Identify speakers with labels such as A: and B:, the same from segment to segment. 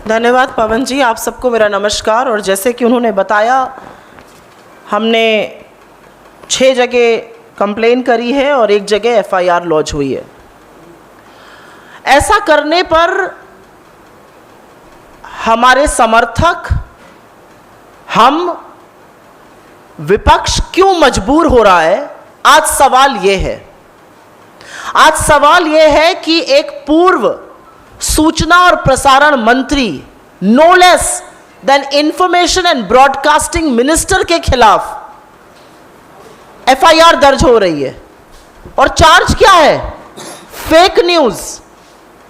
A: धन्यवाद पवन जी, आप सबको मेरा नमस्कार। और जैसे कि उन्होंने बताया, हमने 6 जगह कंप्लेन करी है और 1 जगह एफआईआर लॉन्च हुई है। ऐसा करने पर हमारे समर्थक, हम विपक्ष क्यों मजबूर हो रहा है, आज सवाल यह है कि एक पूर्व सूचना और प्रसारण मंत्री, no less than information and broadcasting minister के खिलाफ एफआईआर दर्ज हो रही है। और चार्ज क्या है? फेक न्यूज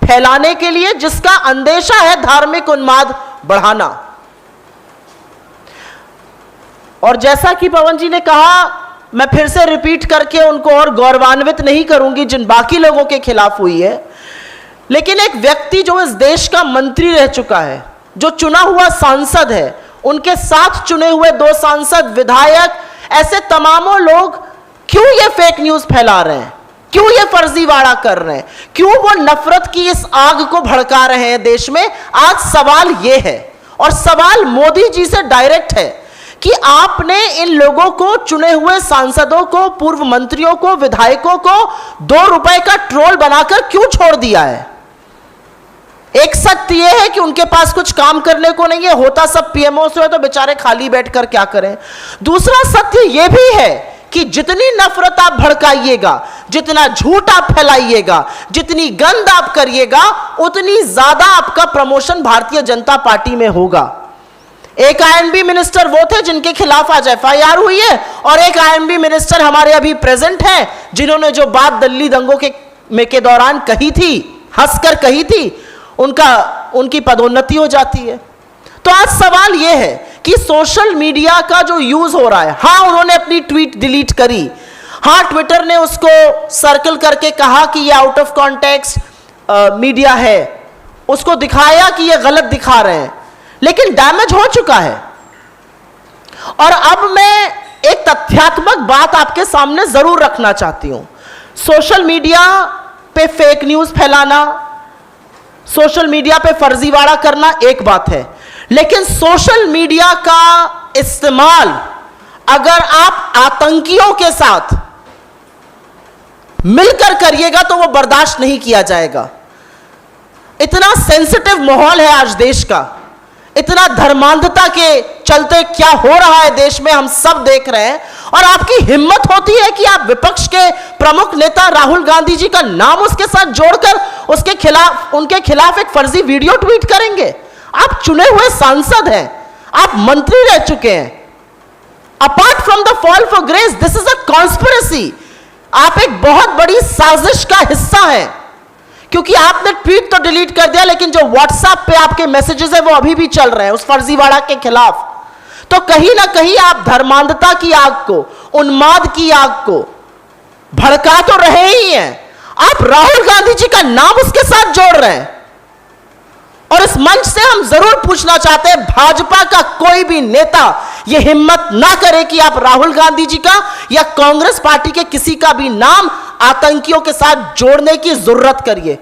A: फैलाने के लिए, जिसका अंदेशा है धार्मिक उन्माद बढ़ाना। और जैसा कि पवन जी ने कहा, मैं फिर से रिपीट करके उनको और गौरवान्वित नहीं करूंगी जिन बाकी लोगों के खिलाफ हुई है, लेकिन एक व्यक्ति जो इस देश का मंत्री रह चुका है, जो चुना हुआ सांसद है, उनके साथ चुने हुए 2 सांसद, विधायक, ऐसे तमामों लोग क्यों ये फेक न्यूज फैला रहे हैं, क्यों ये फर्जीवाड़ा कर रहे हैं, क्यों वो नफरत की इस आग को भड़का रहे हैं देश में? आज सवाल ये है, और सवाल मोदी जी से डायरेक्ट है कि आपने इन लोगों को, चुने हुए सांसदों को, पूर्व मंत्रियों को, विधायकों को 2 रुपए का ट्रोल बनाकर क्यों छोड़ दिया है? एक सत्य यह है कि उनके पास कुछ काम करने को नहीं है, होता सब पीएमओ से है तो बेचारे खाली बैठकर क्या करें। दूसरा सत्य यह भी है कि जितनी नफरत आप भड़काइएगा, जितना झूठ आप फैलाइएगा, जितनी गंद आप करिएगा, उतनी ज्यादा आपका प्रमोशन भारतीय जनता पार्टी में होगा। एक आईएनबी मिनिस्टर वो थे जिनके खिलाफ आज एफआईआर हुई है, और एक आईएनबी मिनिस्टर हमारे अभी प्रेजेंट हैं जिन्होंने जो बात दिल्ली दंगों के दौरान कही थी, हंसकर कही थी, उनकी पदोन्नति हो जाती है। तो आज सवाल यह है कि सोशल मीडिया का जो यूज हो रहा है, हाँ उन्होंने अपनी ट्वीट डिलीट करी, हाँ ट्विटर ने उसको सर्कल करके कहा कि ये आउट ऑफ कॉन्टेक्स्ट मीडिया है, उसको दिखाया कि ये गलत दिखा रहे हैं, लेकिन डैमेज हो चुका है। और अब मैं एक तथ्यात्मक बात आपके सामने जरूर रखना चाहती हूं। सोशल मीडिया पे फेक न्यूज फैलाना, सोशल मीडिया पे फर्जीवाड़ा करना एक बात है, लेकिन सोशल मीडिया का इस्तेमाल अगर आप आतंकियों के साथ मिलकर करिएगा तो वो बर्दाश्त नहीं किया जाएगा। इतना सेंसिटिव माहौल है आज देश का, इतना धर्मांधता के चलते क्या हो रहा है देश में हम सब देख रहे हैं, और आपकी हिम्मत होती है कि आप विपक्ष के प्रमुख नेता राहुल गांधी जी का नाम उसके साथ जोड़कर उनके खिलाफ एक फर्जी वीडियो ट्वीट करेंगे। आप चुने हुए सांसद हैं, आप मंत्री रह चुके हैं। Apart from the fall for grace, this is a conspiracy. आप एक बहुत बड़ी साजिश का हिस्सा हैं, क्योंकि आपने ट्वीट तो डिलीट कर दिया, लेकिन जो व्हाट्सएप पे आपके मैसेजेस है वो अभी भी चल रहे हैं उस फर्जीवाड़ा के खिलाफ। तो कहीं ना कहीं आप धर्मांधता की आग को, उन्माद की आग को भड़का तो रहे ही हैं, आप राहुल गांधी जी का नाम उसके साथ जोड़ रहे हैं। और इस मंच से हम जरूर पूछना चाहते हैं, भाजपा का कोई भी नेता यह हिम्मत ना करे कि आप राहुल गांधी जी का या कांग्रेस पार्टी के किसी का भी नाम आतंकियों के साथ जोड़ने की जरूरत करिए।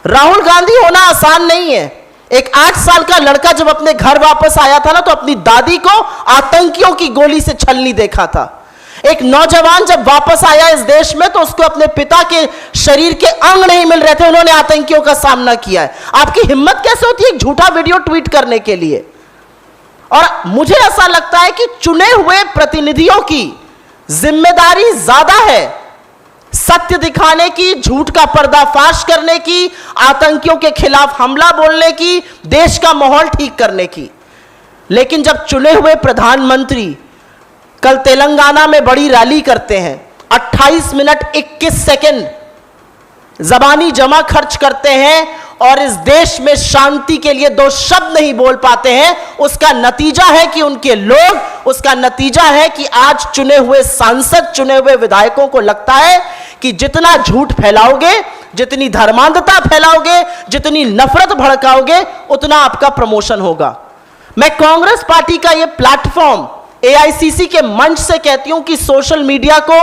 A: राहुल गांधी होना आसान नहीं है। एक 8 साल का लड़का जब अपने घर वापस आया था ना, तो अपनी दादी को आतंकियों की गोली से छलनी देखा था। एक नौजवान जब वापस आया इस देश में, तो उसको अपने पिता के शरीर के अंग नहीं मिल रहे थे, उन्होंने आतंकियों का सामना किया है। आपकी हिम्मत कैसे होती है एक झूठा वीडियो ट्वीट करने के लिए? और मुझे ऐसा लगता है कि चुने हुए प्रतिनिधियों की जिम्मेदारी ज्यादा है सत्य दिखाने की, झूठ का पर्दाफाश करने की, आतंकियों के खिलाफ हमला बोलने की, देश का माहौल ठीक करने की। लेकिन जब चुने हुए प्रधानमंत्री कल तेलंगाना में बड़ी रैली करते हैं, 28 मिनट 21 सेकंड जबानी जमा खर्च करते हैं और इस देश में शांति के लिए 2 शब्द नहीं बोल पाते हैं, उसका नतीजा है कि उनके लोग, उसका नतीजा है कि आज चुने हुए सांसद, चुने हुए विधायकों को लगता है कि जितना झूठ फैलाओगे, जितनी धर्मांधता फैलाओगे, जितनी नफरत भड़काओगे, उतना आपका प्रमोशन होगा। मैं कांग्रेस पार्टी का यह प्लेटफॉर्म एआईसीसी के मंच से कहती हूं कि सोशल मीडिया को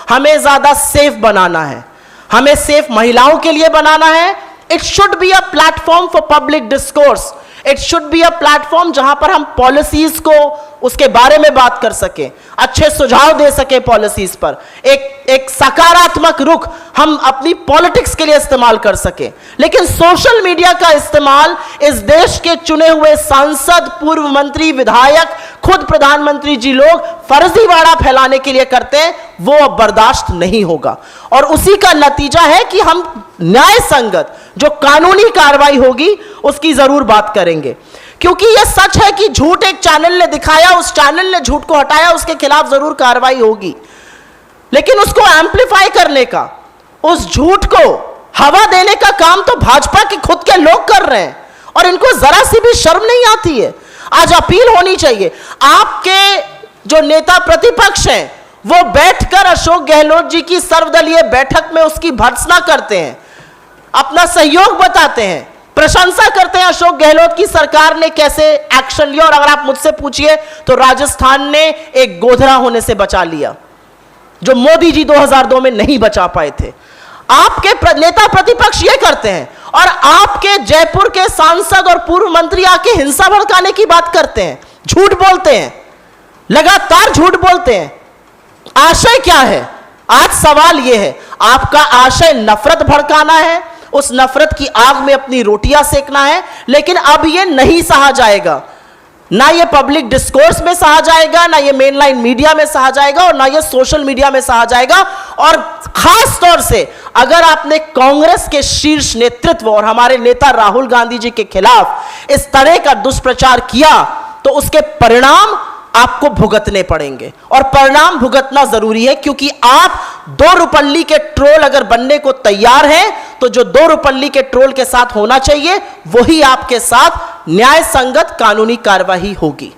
A: हमें ज्यादा सेफ बनाना है, हमें सेफ महिलाओं के लिए बनाना है। It should be a platform for public discourse, it should be a platform जहां पर हम पॉलिसीज को उसके बारे में बात कर सकें, अच्छे सुझाव दे सकें पॉलिसीज पर, एक सकारात्मक रुख हम अपनी पॉलिटिक्स के लिए इस्तेमाल कर सकें। लेकिन सोशल मीडिया का इस्तेमाल इस देश के चुने हुए सांसद, पूर्व मंत्री, विधायक, खुद प्रधानमंत्री जी लोग फर्जीवाड़ा फैलाने के लिए करते हैं, वो अब बर्दाश्त नहीं होगा। और उसी का नतीजा है कि हम न्याय संगत जो कानूनी कार्रवाई होगी उसकी जरूर बात करेंगे, क्योंकि यह सच है कि झूठ एक चैनल ने दिखाया, उस चैनल ने झूठ को हटाया, उसके खिलाफ जरूर कार्रवाई होगी। लेकिन उसको एम्पलीफाई करने का, उस झूठ को हवा देने का काम तो भाजपा के खुद के लोग कर रहे हैं और इनको जरा सी भी शर्म नहीं आती है। आज अपील होनी चाहिए, आपके जो नेता प्रतिपक्ष हैं वो बैठकर अशोक गहलोत जी की सर्वदलीय बैठक में उसकी भर्त्सना करते हैं, अपना सहयोग बताते हैं, प्रशंसा करते हैं अशोक गहलोत की सरकार ने कैसे एक्शन लिया। और अगर आप मुझसे पूछिए तो राजस्थान ने एक गोधरा होने से बचा लिया जो मोदी जी 2002 में नहीं बचा पाए थे। आपके नेता प्रतिपक्ष ये करते हैं और आपके जयपुर के सांसद और पूर्व मंत्री आके हिंसा भड़काने की बात करते हैं, झूठ बोलते हैं, लगातार झूठ बोलते हैं। आशय क्या है? आज सवाल यह है, आपका आशय नफरत भड़काना है, उस नफरत की आग में अपनी रोटियां सेकना है। लेकिन अब यह नहीं सहा जाएगा, ना ये पब्लिक डिस्कोर्स में सहा जाएगा, ना ये मेनलाइन मीडिया में सहा जाएगा और ना ये सोशल मीडिया में सहा जाएगा। और खास तौर से अगर आपने कांग्रेस के शीर्ष नेतृत्व और हमारे नेता राहुल गांधी जी के खिलाफ इस तरह का दुष्प्रचार किया तो उसके परिणाम आपको भुगतने पड़ेंगे। और परिणाम भुगतना जरूरी है, क्योंकि आप दो रुपल्ली के ट्रोल अगर बनने को तैयार हैं तो जो दो रुपल्ली के ट्रोल के साथ होना चाहिए वही आपके साथ न्याय संगत कानूनी कार्यवाही होगी।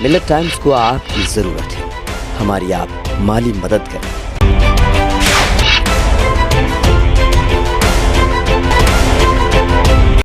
B: मिलत टाइम्स को आपकी जरूरत है, हमारी आप माली मदद करें।